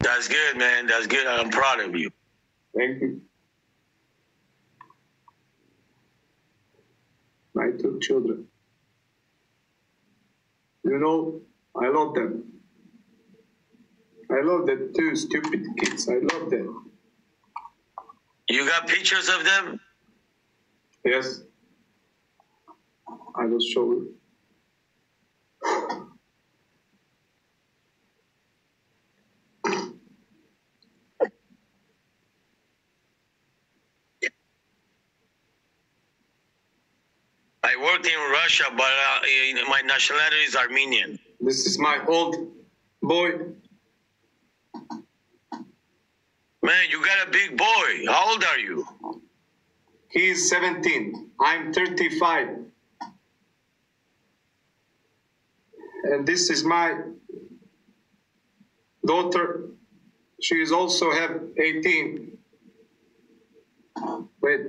That's good, man. That's good. I'm proud of you. Thank you. My 2 children. You know, I love them. I love the 2 stupid kids. I love them. You got pictures of them? Yes. I will show you. I worked in Russia, but my nationality is Armenian. This is my old boy. Man, you got a big boy. How old are you? He is 17. I'm 35. And this is my daughter. She is also have 18. Wait.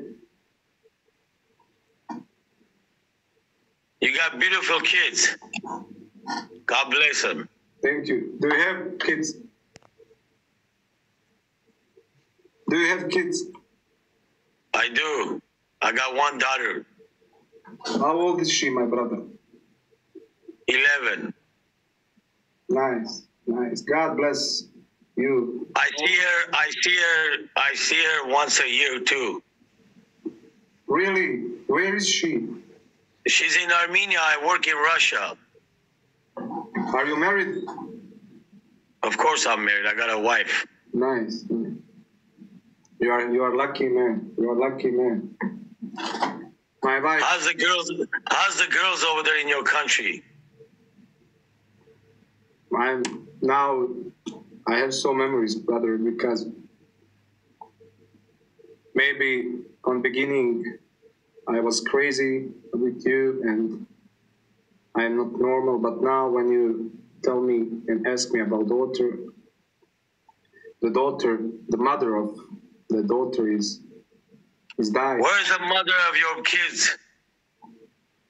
You got beautiful kids. God bless them. Thank you. Do you have kids? Do you have kids? I do. I got 1 daughter. How old is she, my brother? 11. Nice, nice. God bless you. I see her once a year too. Really? Where is she? She's in Armenia. I work in Russia. Are you married? Of course I'm married. I got a wife. Nice. You are lucky man. You are lucky man. My wife. How's the girls over there in your country? I have so memories, brother, because maybe on beginning I was crazy with you and I'm not normal, but now when you tell me and ask me about the mother of the daughter is died. Where's the mother of your kids?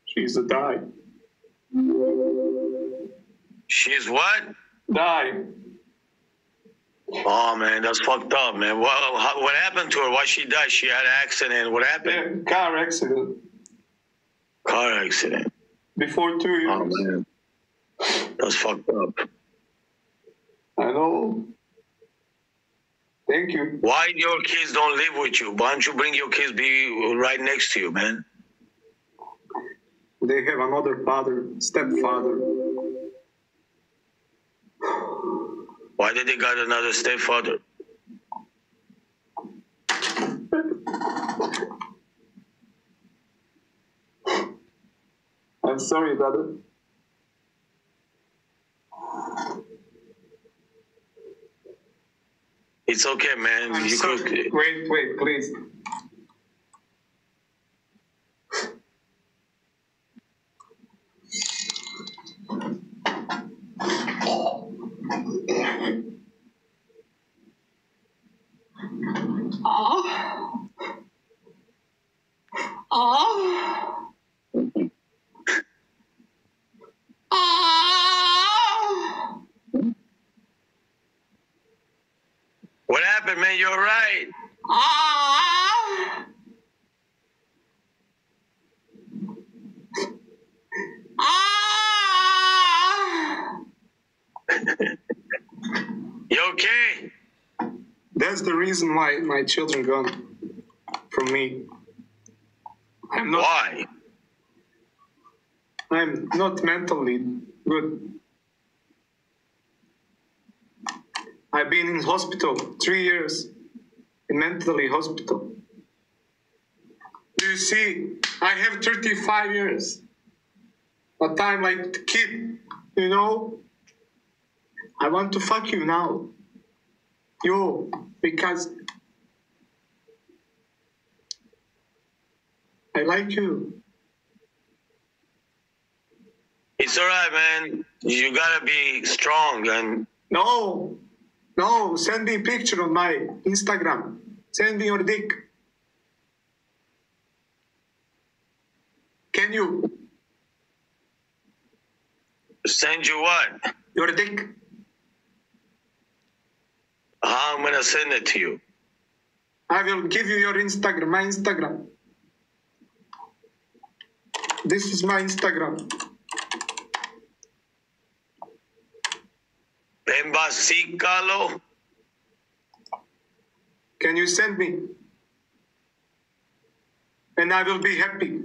She's died. She's what? Died. Oh man, that's fucked up, man. What happened to her? Why she died? She had an accident. What happened? Car accident. Car accident. Before 2 years. Oh man, that's fucked up. I know. Thank you. Why your kids don't live with you? Why don't you bring your kids be right next to you, man? They have another father, stepfather. Why did they got another stepfather? I'm sorry, brother. It's okay, man. I'm You sorry. could. Wait, please. What happened, man? You're right. You okay? That's the reason why my children gone from me. Why? I'm not mentally good. I've been in hospital 3 years, in mentally hospital. Do you see? I have 35 years. But I'm like a kid, you know? I want to fuck you now. Yo, because I like you. It's all right, man. You gotta be strong and. No, send me a picture on my Instagram. Send me your dick. Can you? Send you what? Your dick. I'm gonna send it to you. I will give you your Instagram, my Instagram. This is my Instagram. Embasicalo. Can you send me? And I will be happy.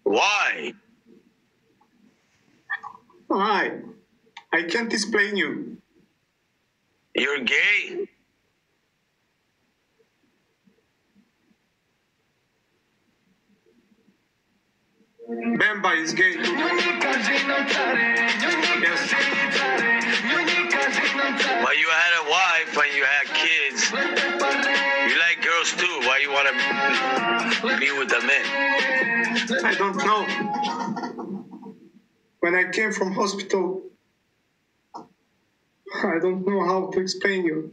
Why? Why? I can't explain you. You're gay? Bemba is gay. Yes. Well, you had a wife and you had kids. You like girls too. Why you want to be with the men? I don't know. When I came from hospital, I don't know how to explain you.